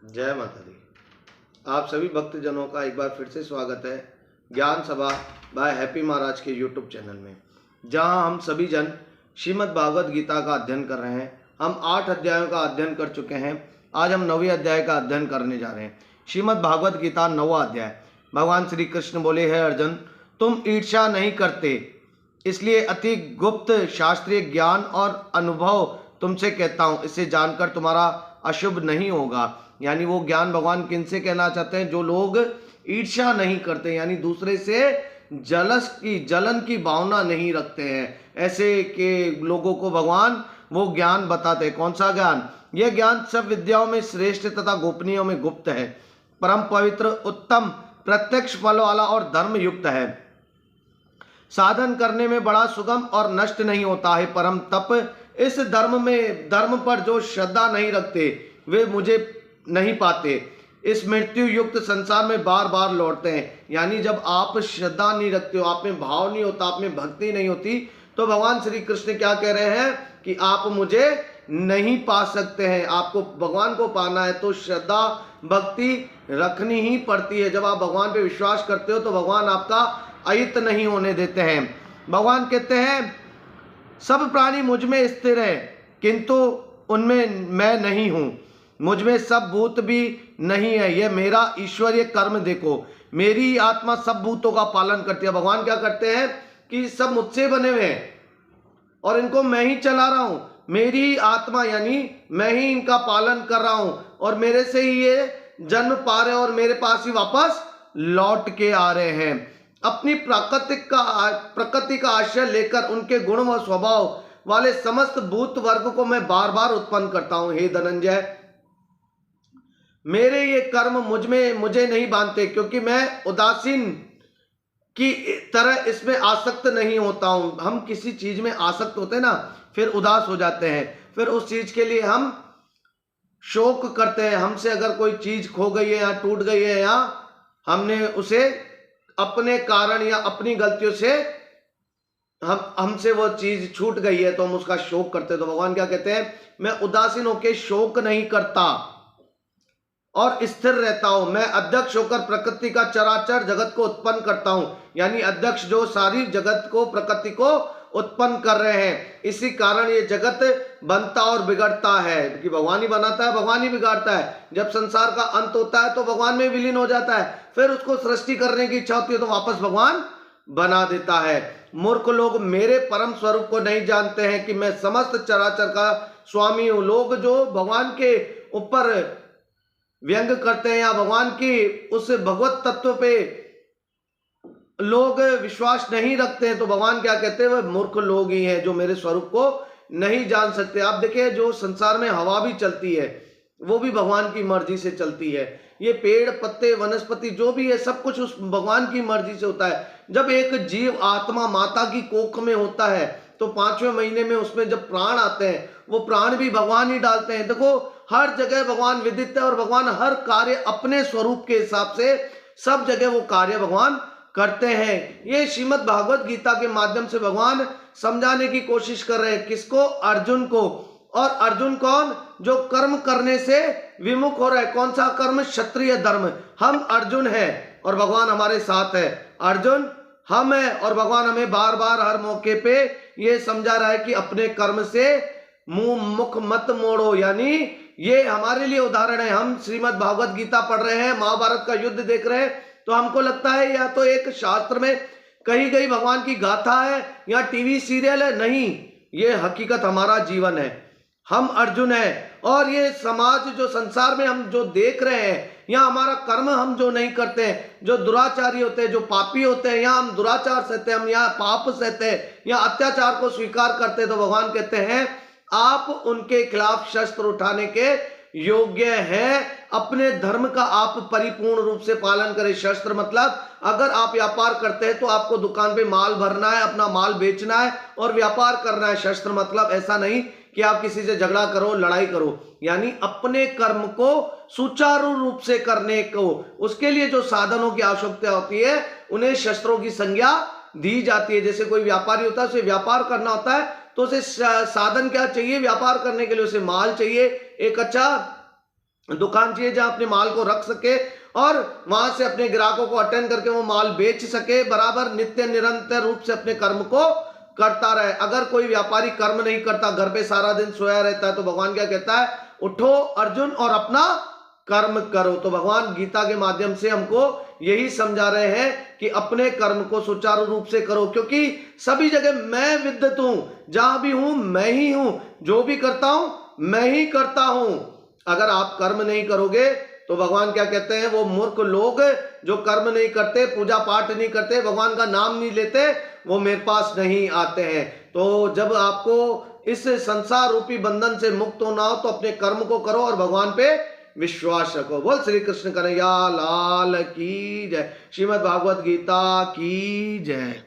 जय माता दी। आप सभी भक्तजनों का एक बार फिर से स्वागत है ज्ञान सभा बाय हैप्पी महाराज के यूट्यूब चैनल में, जहां हम सभी जन श्रीमद् भागवत गीता का अध्ययन कर रहे हैं। हम 8 अध्यायों का अध्ययन कर चुके हैं। आज हम 9वें अध्याय का अध्ययन करने जा रहे हैं। श्रीमद् भागवत गीता 9वां अध्याय। भगवान श्री कृष्ण बोले, है अर्जुन, तुम ईर्ष्या नहीं करते, इसलिए अति गुप्त शास्त्रीय ज्ञान और अनुभव तुमसे कहता हूँ। इसे जानकर तुम्हारा अशुभ नहीं होगा। यानी वो ज्ञान भगवान किनसे कहना चाहते हैं? जो लोग ईर्ष्या नहीं करते, यानी दूसरे से जलन की भावना नहीं रखते हैं, ऐसे के लोगों को भगवान वो ज्ञान बताते हैं। कौन सा ज्ञान? यह ज्ञान सब विद्याओं में श्रेष्ठ तथा गोपनीयों में गुप्त है, परम पवित्र, उत्तम, प्रत्यक्ष फल वाला और धर्म युक्त है। साधन करने में बड़ा सुगम और नष्ट नहीं होता है। परम तप इस धर्म पर जो श्रद्धा नहीं रखते वे मुझे नहीं पाते। इस मृत्यु युक्त संसार में बार बार लौटते हैं। यानी जब आप श्रद्धा नहीं रखते हो, आप में भाव नहीं होता, आप में भक्ति नहीं होती, तो भगवान श्री कृष्ण क्या कह रहे हैं कि आप मुझे नहीं पा सकते हैं। आपको भगवान को पाना है तो श्रद्धा भक्ति रखनी ही पड़ती है। जब आप भगवान पे विश्वास करते हो तो भगवान आपका अहित नहीं होने देते हैं। भगवान कहते हैं सब प्राणी मुझ में स्थिर है, किंतु उनमें मैं नहीं हूं। मुझ में सब भूत भी नहीं है। यह मेरा ईश्वरीय कर्म देखो। मेरी आत्मा सब भूतों का पालन करती है। भगवान क्या करते हैं कि सब मुझसे बने हुए हैं और इनको मैं ही चला रहा हूं। मेरी आत्मा यानी मैं ही इनका पालन कर रहा हूं और मेरे से ही ये जन्म पा रहे हैं और मेरे पास ही वापस लौट के आ रहे हैं। अपनी प्रकृति का आश्रय लेकर उनके गुण व स्वभाव वाले समस्त भूत वर्ग को मैं बार बार उत्पन्न करता हूं। हे धनंजय, मेरे ये कर्म मुझे नहीं बांधते, क्योंकि मैं उदासीन की तरह इसमें आसक्त नहीं होता हूं। हम किसी चीज में आसक्त होते हैं ना, फिर उदास हो जाते हैं, फिर उस चीज के लिए हम शोक करते हैं। हमसे अगर कोई चीज खो गई है या टूट गई है या हमने उसे अपने कारण या अपनी गलतियों से हमसे वो चीज छूट गई है तो हम उसका शोक करते हैं। तो भगवान क्या कहते हैं? मैं उदासीन होकर शोक नहीं करता और स्थिर रहता हूं। मैं अध्यक्ष होकर प्रकृति का चराचर जगत को उत्पन्न करता हूं। यानी अध्यक्ष जो सारी जगत को, प्रकृति को उत्पन्न कर रहे हैं। इसी कारण ये जगत बनता और बिगड़ता है कि भगवान ही बनाता है, भगवान ही बिगाड़ता है। जब संसार का अंत होता है तो भगवान में विलीन हो जाता है, फिर उसको सृष्टि करने की इच्छा होती है तो वापस भगवान बना देता है। मूर्ख लोग मेरे परम स्वरूप को नहीं जानते हैं कि मैं समस्त चराचर का स्वामी हूं। लोग जो भगवान के ऊपर व्यंग करते हैं या भगवान की उस भगवत तत्व पे लोग विश्वास नहीं रखते हैं, तो भगवान क्या कहते हैं? वह मूर्ख लोग ही हैं जो मेरे स्वरूप को नहीं जान सकते। आप देखिए, जो संसार में हवा भी चलती है वो भी भगवान की मर्जी से चलती है। ये पेड़ पत्ते वनस्पति जो भी है सब कुछ उस भगवान की मर्जी से होता है। जब एक जीव आत्मा माता की कोख में होता है तो 5वें महीने में उसमें जब प्राण आते हैं वो प्राण भी भगवान ही डालते हैं। देखो, हर जगह भगवान विदित है और भगवान हर कार्य अपने स्वरूप के हिसाब से सब जगह वो कार्य भगवान करते हैं। ये श्रीमद् भागवत गीता के माध्यम से भगवान समझाने की कोशिश कर रहे हैं। किसको? अर्जुन को। और अर्जुन कौन? जो कर्म करने से विमुख हो रहा है। कौन सा कर्म? क्षत्रिय धर्म। हम अर्जुन हैं और भगवान हमारे साथ है। अर्जुन हम है और भगवान हमें बार बार हर मौके पे ये समझा रहा है कि अपने कर्म से मुख मत मोड़ो। यानी ये हमारे लिए उदाहरण है। हम श्रीमद् भागवत गीता पढ़ रहे हैं, महाभारत का युद्ध देख रहे हैं, तो हमको लगता है या तो एक शास्त्र में कही गई भगवान की गाथा है या टीवी सीरियल है। नहीं, ये हकीकत हमारा जीवन है। हम अर्जुन हैं और ये समाज जो संसार में हम जो देख रहे हैं या हमारा कर्म हम जो नहीं करते हैं, जो दुराचारी होते हैं, जो पापी होते हैं, या हम दुराचार सहते हैं, हम यहाँ पाप सहते हैं या अत्याचार को स्वीकार करते हैं, तो भगवान कहते हैं आप उनके खिलाफ शस्त्र उठाने के योग्य है। अपने धर्म का आप परिपूर्ण रूप से पालन करें। शस्त्र मतलब अगर आप व्यापार करते हैं तो आपको दुकान पे माल भरना है, अपना माल बेचना है और व्यापार करना है। शस्त्र मतलब ऐसा नहीं कि आप किसी से झगड़ा करो, लड़ाई करो। यानी अपने कर्म को सुचारू रूप से करने को, उसके लिए जो साधनों की आवश्यकता होती है उन्हें शस्त्रों की संज्ञा दी जाती है। जैसे कोई व्यापारी होता है, उसे व्यापार करना होता है तो उसे साधन क्या चाहिए? व्यापार करने के लिए उसे माल चाहिए, एक अच्छा दुकान चाहिए जहां अपने माल को रख सके और वहां से अपने ग्राहकों को अटेंड करके वो माल बेच सके, बराबर नित्य निरंतर रूप से अपने कर्म को करता रहे। अगर कोई व्यापारी कर्म नहीं करता, घर पे सारा दिन सोया रहता है, तो भगवान क्या कहता है, उठो अर्जुन और अपना कर्म करो। तो भगवान गीता के माध्यम से हमको यही समझा रहे हैं कि अपने कर्म को सुचारू रूप से करो, क्योंकि सभी जगह मैं विद्यत हूं, जहां भी हूं मैं ही हूं, जो भी करता हूं मैं ही करता हूं। अगर आप कर्म नहीं करोगे तो भगवान क्या कहते हैं, वो मूर्ख लोग जो कर्म नहीं करते, पूजा पाठ नहीं करते, भगवान का नाम नहीं लेते, वो मेरे पास नहीं आते हैं। तो जब आपको इस संसार रूपी बंधन से मुक्त होना हो तो अपने कर्म को करो और भगवान पे विश्वास रखो। बोल श्री कृष्ण कन्हैया लाल की जय। श्रीमद् भागवत गीता की जय।